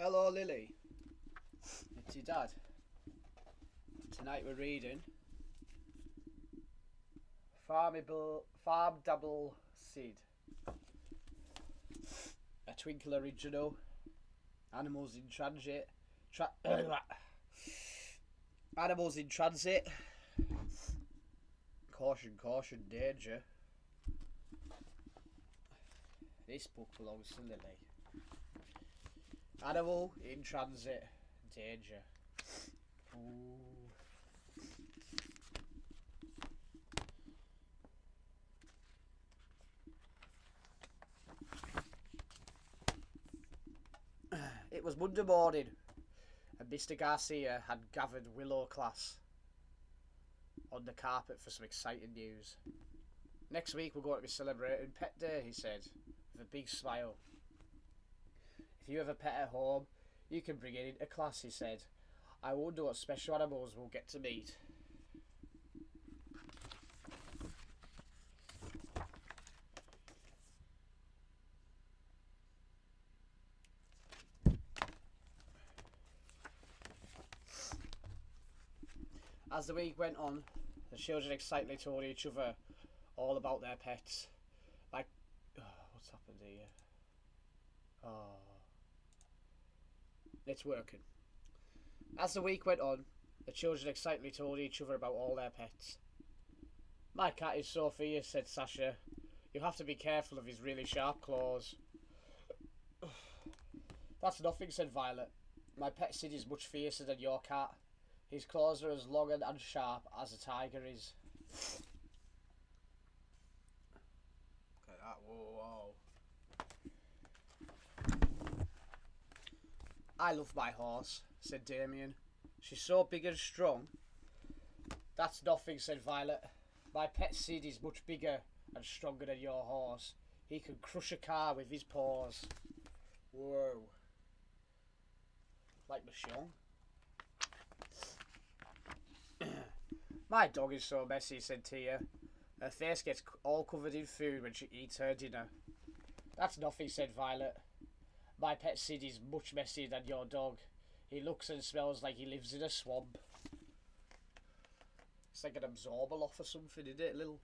Hello, Lily. It's your dad. Tonight we're reading Formidable Sid. A Twinkle original. Animals in transit. Animals in transit. Caution, caution, danger. This book belongs to Lily. Animal in transit. Danger. Ooh. It was Monday morning, and Mr. Garcia had gathered Willow class on the carpet for some exciting news. Next week we're going to be celebrating Pet Day, he said, with a big smile. If you have a pet at home, you can bring it into class, he said. I wonder what special animals we'll get to meet. As the week went on, the children excitedly told each other all about their pets. Like, what's happened here? Oh, it's working. As the week went on, the children excitedly told each other about all their pets. My cat is so fierce, said Sasha. You have to be careful of his really sharp claws. That's nothing, said Violet. My pet Sid is much fiercer than your cat. His claws are as long and sharp as a tiger is. Look at that, whoa. I love my horse, said Damien. She's so big and strong. That's nothing, said Violet. My pet Sid is much bigger and stronger than your horse. He can crush a car with his paws. Whoa. Like Michonne. My dog is so messy, said Tia. Her face gets all covered in food when she eats her dinner. That's nothing, said Violet. My pet Sid is much messier than your dog. He looks and smells like he lives in a swamp. It's like an absorber off or something, isn't it? Little.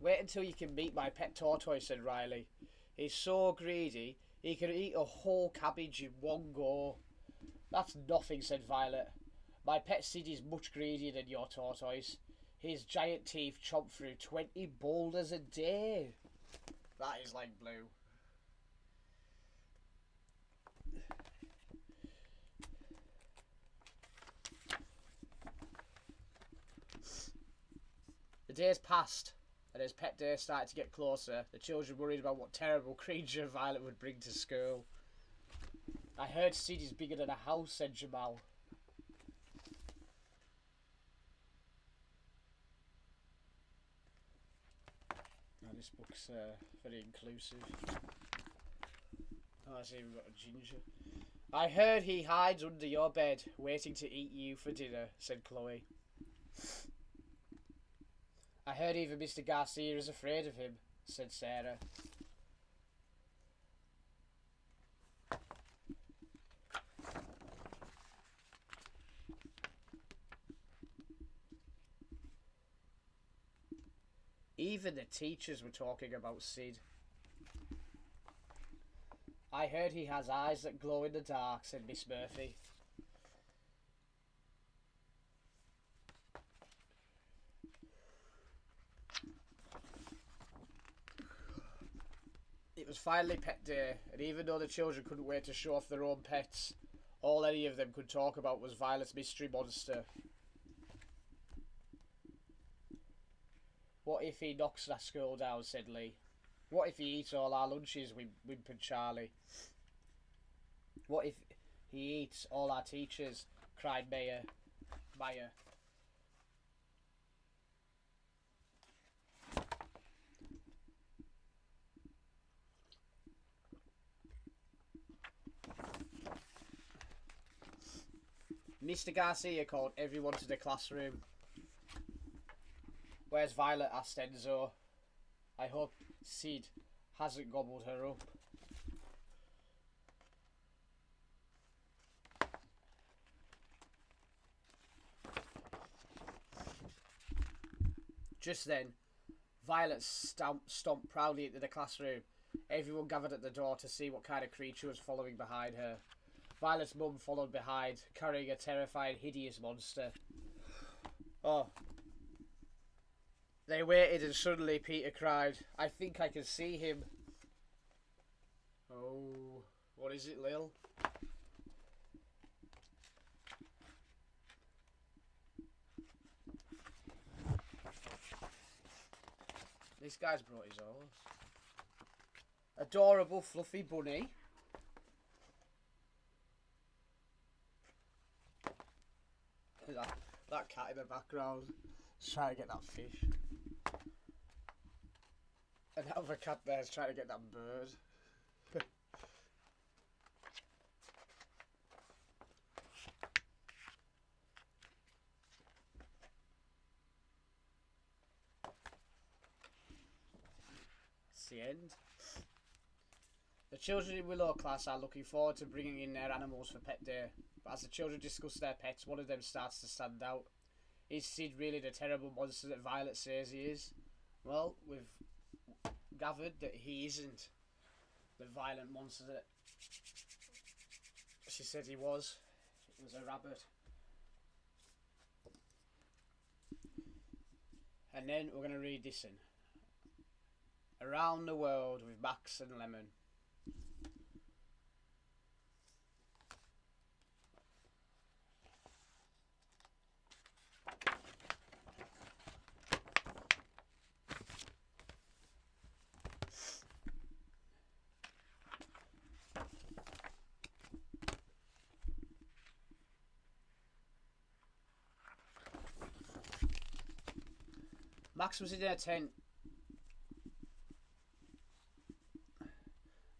Wait until you can meet my pet tortoise, said Riley. He's so greedy, he can eat a whole cabbage in one go. That's nothing, said Violet. My pet Sid is much greedier than your tortoise. His giant teeth chomp through 20 boulders a day. That is like blue. The days passed, and as Pet Day started to get closer, the children worried about what terrible creature Violet would bring to school. I heard Sid is bigger than a house, said Jamal. Oh, this book's very inclusive. Oh, I see we've got a ginger. I heard he hides under your bed, waiting to eat you for dinner, said Chloe. I heard even Mr. Garcia is afraid of him, said Sarah. Even the teachers were talking about Sid. I heard he has eyes that glow in the dark, said Miss Murphy. It was finally Pet Day, and even though the children couldn't wait to show off their own pets, all any of them could talk about was Violet's mystery monster. What if he knocks that school down, said Lee. What if he eats all our lunches, whimpered Charlie. What if he eats all our teachers, cried Maya. Mr. Garcia called everyone to the classroom. Where's Violet? Asked Enzo. I hope Sid hasn't gobbled her up. Just then, Violet stomped proudly into the classroom. Everyone gathered at the door to see what kind of creature was following behind her. Violet's mum followed behind, carrying a terrifying, hideous monster. Oh. They waited and suddenly Peter cried, I think I can see him. Oh, what is it, Lil? This guy's brought his horse. Adorable fluffy bunny. That cat in the background is trying to get that fish. And that other cat there is trying to get that bird. It's the end. The children in Willow class are looking forward to bringing in their animals for pet day. But as the children discuss their pets, one of them starts to stand out. Is Sid really the terrible monster that Violet says he is? Well, we've gathered that he isn't the violent monster that she said he was. It was a rabbit. And then we're going to read this in. Around the World with Max and Lemon. Max was in her tent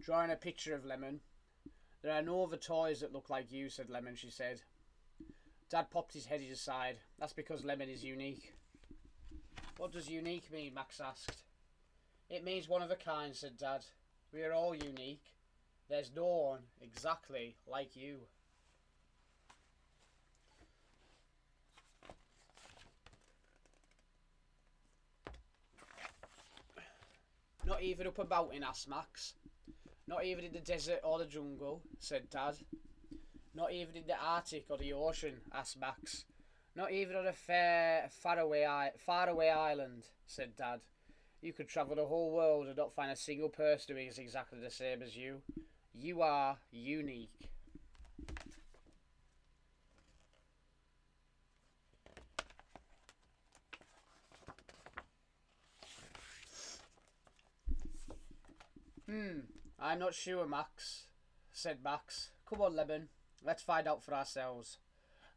drawing a picture of Lemon. There are no other toys that look like you, said Lemon, she said. Dad popped his head aside. That's because Lemon is unique. What does unique mean? Max asked. It means one of a kind, said Dad. We are all unique. There's no one exactly like you. Not even up a mountain, asked Max. Not even in the desert or the jungle, said Dad. Not even in the Arctic or the ocean, asked Max. Not even on a faraway island, said Dad. You could travel the whole world and not find a single person who is exactly the same as you. You are unique. I'm not sure, Max, said Max. Come on, Lemon. Let's find out for ourselves.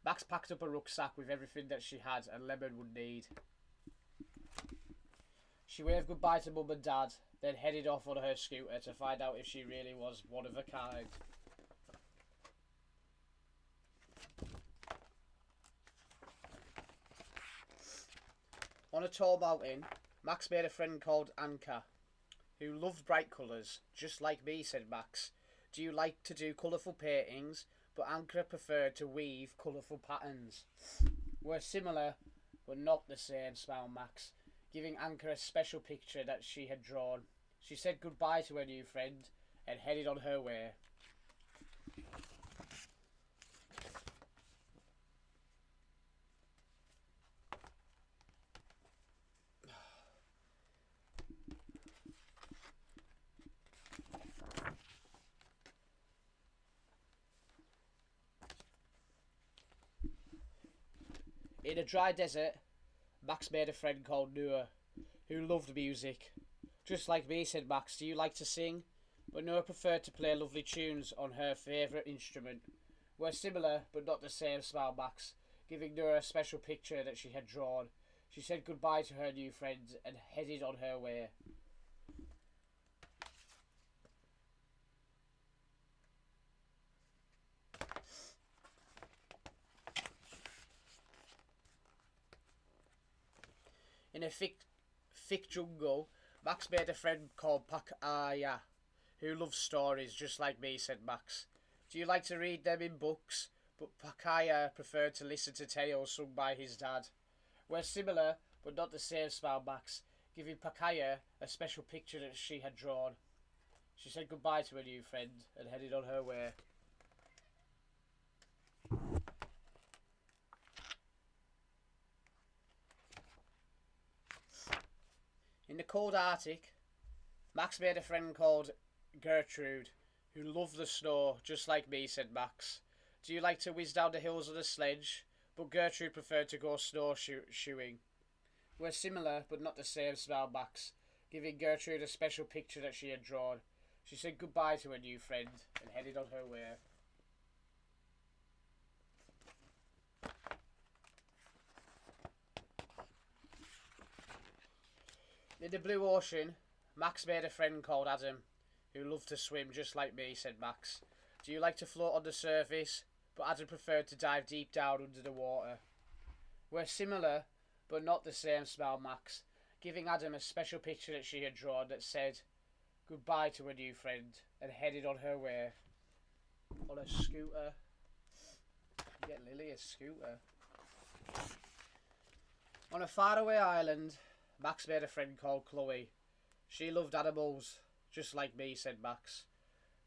Max packed up a rucksack with everything that she had and Lemon would need. She waved goodbye to Mum and Dad, then headed off on her scooter to find out if she really was one of a kind. On a tall mountain, Max made a friend called Anka, who loved bright colours, just like me, said Max. Do you like to do colourful paintings? But Anka preferred to weave colourful patterns. We're similar, but not the same, smiled Max, giving Anka a special picture that she had drawn. She said goodbye to her new friend and headed on her way. In a dry desert, Max made a friend called Noah, who loved music. Just like me, said Max. Do you like to sing? But Noah preferred to play lovely tunes on her favourite instrument. We're similar, but not the same, smiled Max, giving Noah a special picture that she had drawn. She said goodbye to her new friend and headed on her way. In a thick jungle, Max made a friend called Pakaya, who loves stories just like me, said Max. Do you like to read them in books? But Pakaya preferred to listen to tales sung by his dad. We're similar, but not the same, smiled Max, giving Pakaya a special picture that she had drawn. She said goodbye to her new friend and headed on her way. In the cold Arctic, Max made a friend called Gertrude, who loved the snow, just like me, said Max. Do you like to whiz down the hills on a sledge? But Gertrude preferred to go snowshoeing. We're similar, but not the same, smiled Max, giving Gertrude a special picture that she had drawn. She said goodbye to her new friend and headed on her way. In the blue ocean, Max made a friend called Adam, who loved to swim just like me, said Max. Do you like to float on the surface? But Adam preferred to dive deep down under the water. We're similar, but not the same, smiled Max, giving Adam a special picture that she had drawn that said goodbye to her new friend and headed on her way. On a scooter. Get Lily a scooter. On a faraway island, Max made a friend called Chloe. She loved animals, just like me, said Max.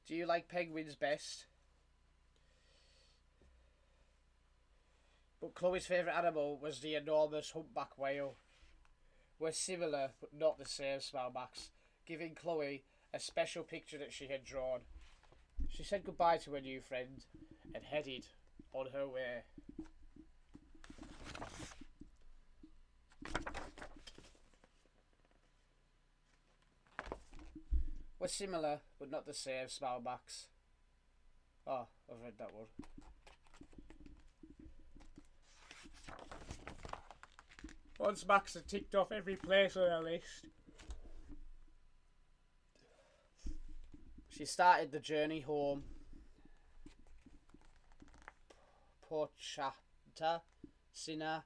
Do you like penguins best? But Chloe's favourite animal was the enormous humpback whale. We're similar, but not the same, smiled Max, giving Chloe a special picture that she had drawn. She said goodbye to her new friend and headed on her way. We're similar, but not the same, smiled Max. Oh, I've read that one. Once Max had ticked off every place on her list, she started the journey home. Pochata, Sina,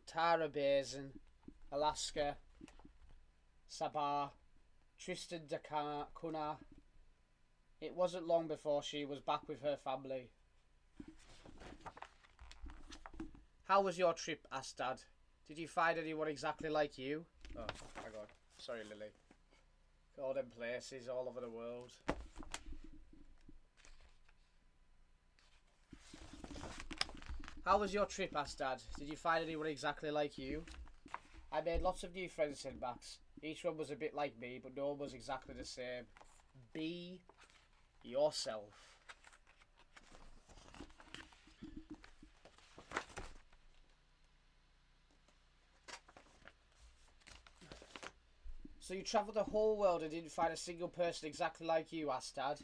Tara Basin, Alaska, Sabah, Tristan da Cunha. It wasn't long before she was back with her family. How was your trip? Asked Dad. Did you find anyone exactly like you? Oh, hang on. Sorry, Lily. All them places all over the world. How was your trip? Asked Dad. Did you find anyone exactly like you? I made lots of new friends, said Max. Each one was a bit like me, but no one was exactly the same. Be yourself. So you travelled the whole world and didn't find a single person exactly like you? Asked Dad.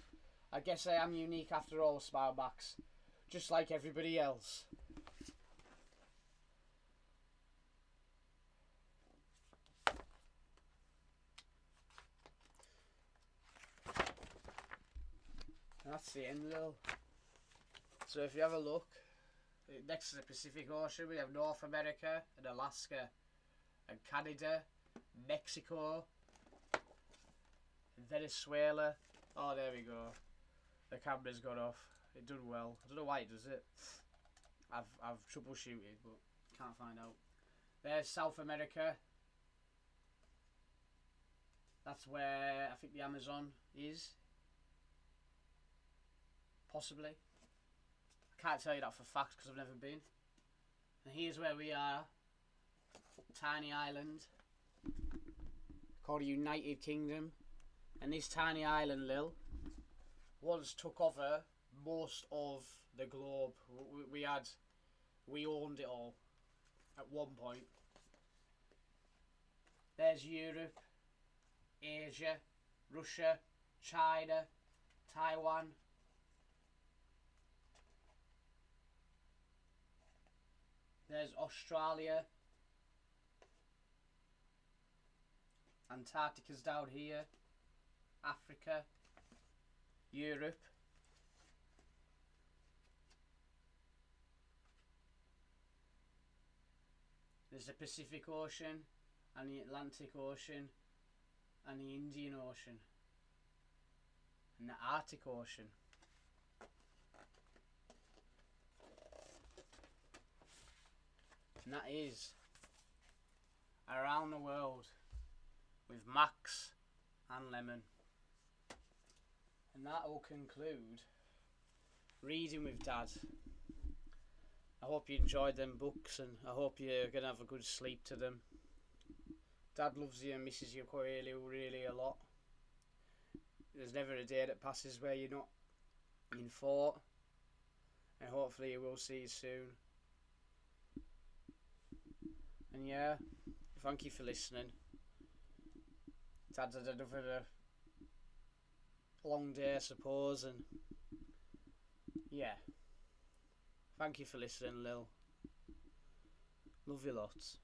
I guess I am unique after all, smiled Max. Just like everybody else. That's the end, Lil. So if you have a look, next to the Pacific Ocean, we have North America and Alaska, and Canada, Mexico, Venezuela. Oh, there we go. The camera's gone off. It done well. I don't know why it does it. I've troubleshooted, but can't find out. There's South America. That's where I think the Amazon is. Possibly. I can't tell you that for fact because I've never been. And here's where we are. Tiny island called the United Kingdom. And this tiny island, Lil, once took over most of the globe. We owned it all at one point. There's Europe, Asia, Russia, China, Taiwan. There's Australia. Antarctica's down here. Africa. Europe. There's the Pacific Ocean. and the Atlantic Ocean, and the Indian Ocean, and the Arctic Ocean. And that is Around the World with Max and Lemon. And that will conclude Reading with Dad. I hope you enjoyed them books, and I hope you're going to have a good sleep to them. Dad loves you and misses you really, really a lot. There's never a day that passes where you're not in thought, and hopefully we'll see you soon. And yeah, thank you for listening. Dad's had another long day, I suppose, and yeah, thank you for listening, Lil. Love you lots.